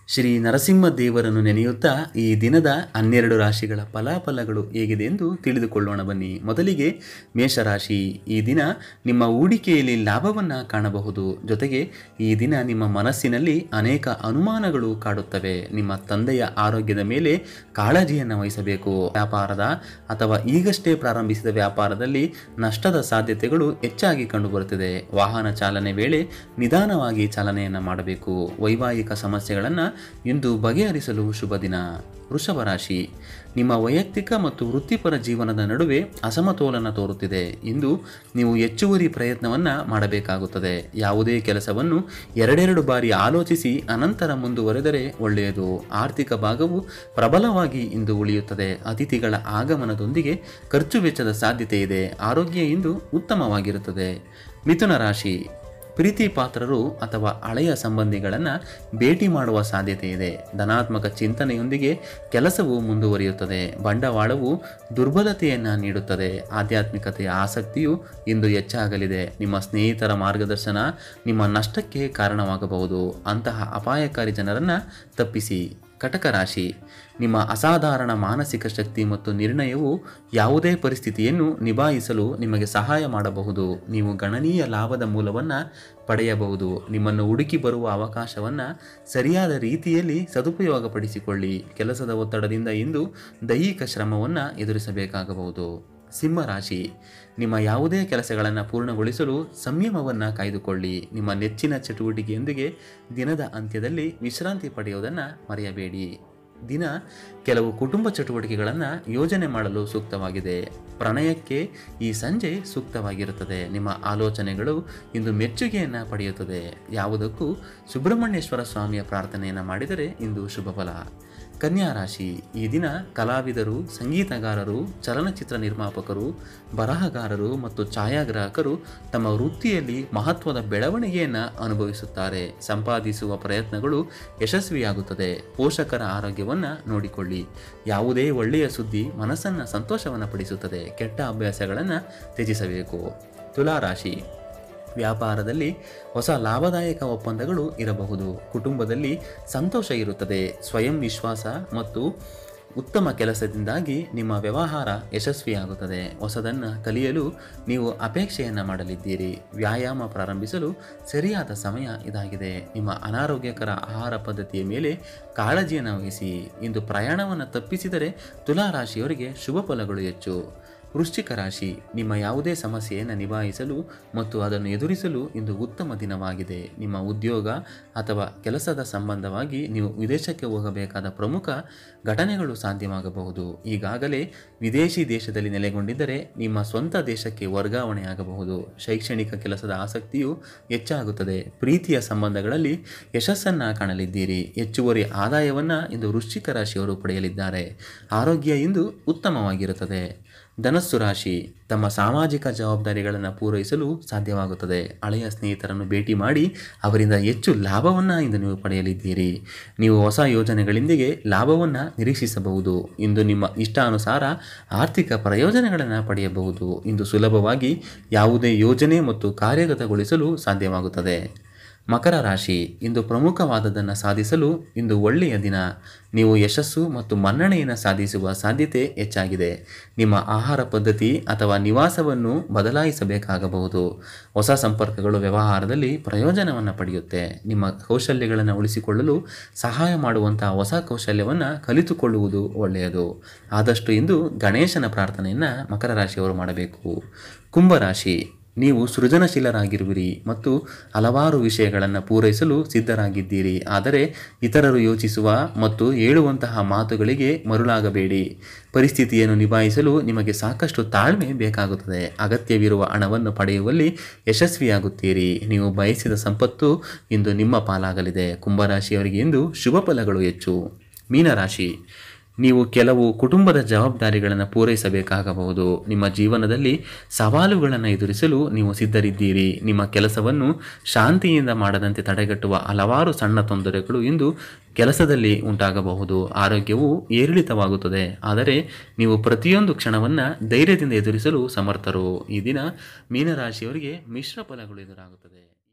ಶ್ರೀ ನರಸಿಂಹ ದೇವರನ್ನು ನೆನೆಯುತ್ತಾ ಈ ದಿನದ 12 ರಾಶಿಗಳ ಫಲಾಫಲಗಳು ಹೇಗಿದೆ ಎಂದು ತಿಳಿದುಕೊಳ್ಳೋಣ ಬನ್ನಿ. ಮೊದಲಿಗೆ ಮೇಷರಾಶಿ. ಈ ದಿನ ನಿಮ್ಮ ಹೂಡಿಕೆಯಲ್ಲಿ ಲಾಭವನ್ನು ಕಾಣಬಹುದು. ಜೊತೆಗೆ ಈ ದಿನ ನಿಮ್ಮ ಮನಸ್ಸಿನಲ್ಲಿ ಅನೇಕ ಅನುಮಾನಗಳು ಕಾಡುತ್ತವೆ. ನಿಮ್ಮ ತಂದೆಯ ಆರೋಗ್ಯದ ಮೇಲೆ ಕಾಳಜಿಯನ್ನು ವಹಿಸಬೇಕು. ವ್ಯಾಪಾರದ ಅಥವಾ ಈಗಷ್ಟೇ ಪ್ರಾರಂಭಿಸಿದ ವ್ಯಾಪಾರದಲ್ಲಿ ನಷ್ಟದ ಸಾಧ್ಯತೆಗಳು ಹೆಚ್ಚಾಗಿ ಕಂಡುಬರುತ್ತಿದೆ. ವಾಹನ ಚಾಲನೆ ವೇಳೆ ನಿಧಾನವಾಗಿ ಚಾಲನೆಯನ್ನು ಮಾಡಬೇಕು. ವೈವಾಹಿಕ ಸಮಸ್ಯೆಗಳನ್ನು ಇಂದು ಬಗೆಹರಿಸಲು ಶುಭ ದಿನ. ವೃಷಭ ರಾಶಿ. ನಿಮ್ಮ ವೈಯಕ್ತಿಕ ಮತ್ತು ವೃತ್ತಿಪರ ಜೀವನದ ನಡುವೆ ಅಸಮತೋಲನ ತೋರುತ್ತಿದೆ. ಇಂದು ನೀವು ಹೆಚ್ಚುವರಿ ಪ್ರಯತ್ನವನ್ನು ಮಾಡಬೇಕಾಗುತ್ತದೆ. ಯಾವುದೇ ಕೆಲಸವನ್ನು ಎರಡೆರಡು ಬಾರಿ ಆಲೋಚಿಸಿ ಅನಂತರ ಮುಂದುವರೆದರೆ ಒಳ್ಳೆಯದು. ಆರ್ಥಿಕ ಭಾಗವು ಪ್ರಬಲವಾಗಿ ಇಂದು ಉಳಿಯುತ್ತದೆ. ಅತಿಥಿಗಳ ಆಗಮನದೊಂದಿಗೆ ಖರ್ಚು ವೆಚ್ಚದ ಸಾಧ್ಯತೆ ಇದೆ. ಆರೋಗ್ಯ ಇಂದು ಉತ್ತಮವಾಗಿರುತ್ತದೆ. ಮಿಥುನ ರಾಶಿ. ಪ್ರೀತಿ ಪಾತ್ರರು ಅಥವಾ ಹಳೆಯ ಸಂಬಂಧಿಗಳನ್ನು ಭೇಟಿ ಮಾಡುವ ಸಾಧ್ಯತೆ ಇದೆ. ಧನಾತ್ಮಕ ಚಿಂತನೆಯೊಂದಿಗೆ ಕೆಲಸವು ಮುಂದುವರಿಯುತ್ತದೆ. ಬಂಡವಾಳವು ದುರ್ಬಲತೆಯನ್ನು ನೀಡುತ್ತದೆ. ಆಧ್ಯಾತ್ಮಿಕತೆಯ ಆಸಕ್ತಿಯು ಇಂದು ಹೆಚ್ಚಾಗಲಿದೆ. ನಿಮ್ಮ ಸ್ನೇಹಿತರ ಮಾರ್ಗದರ್ಶನ ನಿಮ್ಮ ನಷ್ಟಕ್ಕೆ ಕಾರಣವಾಗಬಹುದು. ಅಂತಹ ಅಪಾಯಕಾರಿ ಜನರನ್ನು ತಪ್ಪಿಸಿ. ಕಟಕ ರಾಶಿ. ನಿಮ್ಮ ಅಸಾಧಾರಣ ಮಾನಸಿಕ ಶಕ್ತಿ ಮತ್ತು ನಿರ್ಣಯವು ಯಾವುದೇ ಪರಿಸ್ಥಿತಿಯನ್ನು ನಿಭಾಯಿಸಲು ನಿಮಗೆ ಸಹಾಯ ಮಾಡಬಹುದು. ನೀವು ಗಣನೀಯ ಲಾಭದ ಮೂಲವನ್ನು ಪಡೆಯಬಹುದು. ನಿಮ್ಮನ್ನು ಹುಡುಕಿ ಬರುವ ಅವಕಾಶವನ್ನು ಸರಿಯಾದ ರೀತಿಯಲ್ಲಿ ಸದುಪಯೋಗಪಡಿಸಿಕೊಳ್ಳಿ. ಕೆಲಸದ ಒತ್ತಡದಿಂದ ಇಂದು ದೈಹಿಕ ಶ್ರಮವನ್ನು ಎದುರಿಸಬೇಕಾಗಬಹುದು. ಸಿಂಹರಾಶಿ. ನಿಮ್ಮ ಯಾವುದೇ ಕೆಲಸಗಳನ್ನು ಪೂರ್ಣಗೊಳಿಸಲು ಸಂಯಮವನ್ನು ಕಾಯ್ದುಕೊಳ್ಳಿ. ನಿಮ್ಮ ನೆಚ್ಚಿನ ಚಟುವಟಿಕೆಯೊಂದಿಗೆ ದಿನದ ಅಂತ್ಯದಲ್ಲಿ ವಿಶ್ರಾಂತಿ ಪಡೆಯುವುದನ್ನು ಮರೆಯಬೇಡಿ. ದಿನ ಕೆಲವು ಕುಟುಂಬ ಚಟುವಟಿಕೆಗಳನ್ನು ಯೋಜನೆ ಮಾಡಲು ಸೂಕ್ತವಾಗಿದೆ. ಪ್ರಣಯಕ್ಕೆ ಈ ಸಂಜೆ ಸೂಕ್ತವಾಗಿರುತ್ತದೆ. ನಿಮ್ಮ ಆಲೋಚನೆಗಳು ಇಂದು ಮೆಚ್ಚುಗೆಯನ್ನು ಪಡೆಯುತ್ತದೆ. ಯಾವುದಕ್ಕೂ ಸುಬ್ರಹ್ಮಣ್ಯೇಶ್ವರ ಸ್ವಾಮಿಯ ಪ್ರಾರ್ಥನೆಯನ್ನು ಮಾಡಿದರೆ ಇಂದು ಶುಭ ಫಲ. ಕನ್ಯಾ ರಾಶಿ. ಈ ದಿನ ಕಲಾವಿದರು, ಸಂಗೀತಗಾರರು, ಚಲನಚಿತ್ರ ನಿರ್ಮಾಪಕರು, ಬರಹಗಾರರು ಮತ್ತು ಛಾಯಾಗ್ರಾಹಕರು ತಮ್ಮ ವೃತ್ತಿಯಲ್ಲಿ ಮಹತ್ವದ ಬೆಳವಣಿಗೆಯನ್ನು ಅನುಭವಿಸುತ್ತಾರೆ. ಸಂಪಾದಿಸುವ ಪ್ರಯತ್ನಗಳು ಯಶಸ್ವಿಯಾಗುತ್ತದೆ. ಪೋಷಕರ ಆರೋಗ್ಯವನ್ನು ನೋಡಿಕೊಳ್ಳಿ. ಯಾವುದೇ ಒಳ್ಳೆಯ ಸುದ್ದಿ ಮನಸ್ಸನ್ನು ಸಂತೋಷವನ್ನು ಪಡಿಸುತ್ತದೆ. ಕೆಟ್ಟ ಅಭ್ಯಾಸಗಳನ್ನು ತ್ಯಜಿಸಬೇಕು. ತುಲಾ ರಾಶಿ. ವ್ಯಾಪಾರದಲ್ಲಿ ಹೊಸ ಲಾಭದಾಯಕ ಒಪ್ಪಂದಗಳು ಇರಬಹುದು. ಕುಟುಂಬದಲ್ಲಿ ಸಂತೋಷ ಇರುತ್ತದೆ. ಸ್ವಯಂ ವಿಶ್ವಾಸ ಮತ್ತು ಉತ್ತಮ ಕೆಲಸದಿಂದಾಗಿ ನಿಮ್ಮ ವ್ಯವಹಾರ ಯಶಸ್ವಿಯಾಗುತ್ತದೆ. ಹೊಸದನ್ನು ಕಲಿಯಲು ನೀವು ಅಪೇಕ್ಷೆಯನ್ನು ಮಾಡಲಿದ್ದೀರಿ. ವ್ಯಾಯಾಮ ಪ್ರಾರಂಭಿಸಲು ಸರಿಯಾದ ಸಮಯ ಇದಾಗಿದೆ. ನಿಮ್ಮ ಅನಾರೋಗ್ಯಕರ ಆಹಾರ ಪದ್ಧತಿಯ ಮೇಲೆ ಕಾಳಜಿಯನ್ನು ವಹಿಸಿ. ಇಂದು ಪ್ರಯಾಣವನ್ನು ತಪ್ಪಿಸಿದರೆ ತುಲಾ ರಾಶಿಯವರಿಗೆ ಶುಭ ಫಲಗಳು ಹೆಚ್ಚು. ವೃಶ್ಚಿಕ ರಾಶಿ. ನಿಮ್ಮ ಯಾವುದೇ ಸಮಸ್ಯೆಯನ್ನು ನಿಭಾಯಿಸಲು ಮತ್ತು ಅದನ್ನು ಎದುರಿಸಲು ಇಂದು ಉತ್ತಮ ದಿನವಾಗಿದೆ. ನಿಮ್ಮ ಉದ್ಯೋಗ ಅಥವಾ ಕೆಲಸದ ಸಂಬಂಧವಾಗಿ ನೀವು ವಿದೇಶಕ್ಕೆ ಹೋಗಬೇಕಾದ ಪ್ರಮುಖ ಘಟನೆಗಳು ಸಾಧ್ಯವಾಗಬಹುದು. ಈಗಾಗಲೇ ವಿದೇಶಿ ದೇಶದಲ್ಲಿ ನೆಲೆಗೊಂಡಿದ್ದರೆ ನಿಮ್ಮ ಸ್ವಂತ ದೇಶಕ್ಕೆ ವರ್ಗಾವಣೆಯಾಗಬಹುದು. ಶೈಕ್ಷಣಿಕ ಕೆಲಸದ ಆಸಕ್ತಿಯು ಹೆಚ್ಚಾಗುತ್ತದೆ. ಪ್ರೀತಿಯ ಸಂಬಂಧಗಳಲ್ಲಿ ಯಶಸ್ಸನ್ನು ಕಾಣಲಿದ್ದೀರಿ. ಹೆಚ್ಚುವರಿ ಆದಾಯವನ್ನು ಇಂದು ವೃಶ್ಚಿಕ ರಾಶಿಯವರು ಪಡೆಯಲಿದ್ದಾರೆ. ಆರೋಗ್ಯ ಇಂದು ಉತ್ತಮವಾಗಿರುತ್ತದೆ. ಧನಸ್ಸು ರಾಶಿ. ತಮ್ಮ ಸಾಮಾಜಿಕ ಜವಾಬ್ದಾರಿಗಳನ್ನು ಪೂರೈಸಲು ಸಾಧ್ಯವಾಗುತ್ತದೆ. ಹಳೆಯ ಸ್ನೇಹಿತರನ್ನು ಭೇಟಿ ಮಾಡಿ ಅವರಿಂದ ಹೆಚ್ಚು ಲಾಭವನ್ನು ಇಂದು ನೀವು ಪಡೆಯಲಿದ್ದೀರಿ. ನೀವು ಹೊಸ ಯೋಜನೆಗಳೊಂದಿಗೆ ಲಾಭವನ್ನು ನಿರೀಕ್ಷಿಸಬಹುದು. ಇಂದು ನಿಮ್ಮ ಇಷ್ಟಾನುಸಾರ ಆರ್ಥಿಕ ಪ್ರಯೋಜನಗಳನ್ನು ಪಡೆಯಬಹುದು. ಇಂದು ಸುಲಭವಾಗಿ ಯಾವುದೇ ಯೋಜನೆ ಮತ್ತು ಕಾರ್ಯಗತಗೊಳಿಸಲು ಸಾಧ್ಯವಾಗುತ್ತದೆ. ಮಕರ ರಾಶಿ. ಇಂದು ಪ್ರಮುಖವಾದದ್ದನ್ನು ಸಾಧಿಸಲು ಇಂದು ಒಳ್ಳೆಯ ದಿನ. ನೀವು ಯಶಸ್ಸು ಮತ್ತು ಮನ್ನಣೆಯನ್ನು ಸಾಧಿಸುವ ಸಾಧ್ಯತೆ ಹೆಚ್ಚಾಗಿದೆ. ನಿಮ್ಮ ಆಹಾರ ಪದ್ಧತಿ ಅಥವಾ ನಿವಾಸವನ್ನು ಬದಲಾಯಿಸಬೇಕಾಗಬಹುದು. ಹೊಸ ಸಂಪರ್ಕಗಳು ವ್ಯವಹಾರದಲ್ಲಿ ಪ್ರಯೋಜನವನ್ನು ಪಡೆಯುತ್ತೆ. ನಿಮ್ಮ ಕೌಶಲ್ಯಗಳನ್ನು ಉಳಿಸಿಕೊಳ್ಳಲು ಸಹಾಯ ಮಾಡುವಂತಹ ಹೊಸ ಕೌಶಲ್ಯವನ್ನು ಕಲಿತುಕೊಳ್ಳುವುದು ಒಳ್ಳೆಯದು. ಆದಷ್ಟು ಇಂದು ಗಣೇಶನ ಪ್ರಾರ್ಥನೆಯನ್ನು ಮಕರ ರಾಶಿಯವರು ಮಾಡಬೇಕು. ಕುಂಭರಾಶಿ. ನೀವು ಸೃಜನಶೀಲರಾಗಿರುವಿರಿ ಮತ್ತು ಹಲವಾರು ವಿಷಯಗಳನ್ನು ಪೂರೈಸಲು ಸಿದ್ಧರಾಗಿದ್ದೀರಿ. ಆದರೆ ಇತರರು ಯೋಚಿಸುವ ಮತ್ತು ಹೇಳುವಂತಹ ಮಾತುಗಳಿಗೆ ಮರುಳಾಗಬೇಡಿ. ಪರಿಸ್ಥಿತಿಯನ್ನು ನಿಭಾಯಿಸಲು ನಿಮಗೆ ಸಾಕಷ್ಟು ತಾಳ್ಮೆ ಬೇಕಾಗುತ್ತದೆ. ಅಗತ್ಯವಿರುವ ಹಣವನ್ನು ಪಡೆಯುವಲ್ಲಿ ಯಶಸ್ವಿಯಾಗುತ್ತೀರಿ. ನೀವು ಬಯಸಿದ ಸಂಪತ್ತು ಇಂದು ನಿಮ್ಮ ಪಾಲಾಗಲಿದೆ. ಕುಂಭರಾಶಿಯವರಿಗೆ ಇಂದು ಶುಭ ಫಲಗಳು ಹೆಚ್ಚು. ಮೀನರಾಶಿ. ನೀವು ಕೆಲವು ಕುಟುಂಬದ ಜವಾಬ್ದಾರಿಗಳನ್ನು ಪೂರೈಸಬೇಕಾಗಬಹುದು. ನಿಮ್ಮ ಜೀವನದಲ್ಲಿ ಸವಾಲುಗಳನ್ನು ಎದುರಿಸಲು ನೀವು ಸಿದ್ಧರಿದ್ದೀರಿ. ನಿಮ್ಮ ಕೆಲಸವನ್ನು ಶಾಂತಿಯಿಂದ ಮಾಡದಂತೆ ತಡೆಗಟ್ಟುವ ಹಲವಾರು ಸಣ್ಣ ತೊಂದರೆಗಳು ಇಂದು ಕೆಲಸದಲ್ಲಿ ಉಂಟಾಗಬಹುದು. ಆರೋಗ್ಯವು ಏರಿಳಿತವಾಗುತ್ತದೆ. ಆದರೆ ನೀವು ಪ್ರತಿಯೊಂದು ಕ್ಷಣವನ್ನು ಧೈರ್ಯದಿಂದ ಎದುರಿಸಲು ಸಮರ್ಥರು. ಈ ದಿನ ಮೀನರಾಶಿಯವರಿಗೆ ಮಿಶ್ರ ಫಲಗಳು ಎದುರಾಗುತ್ತದೆ.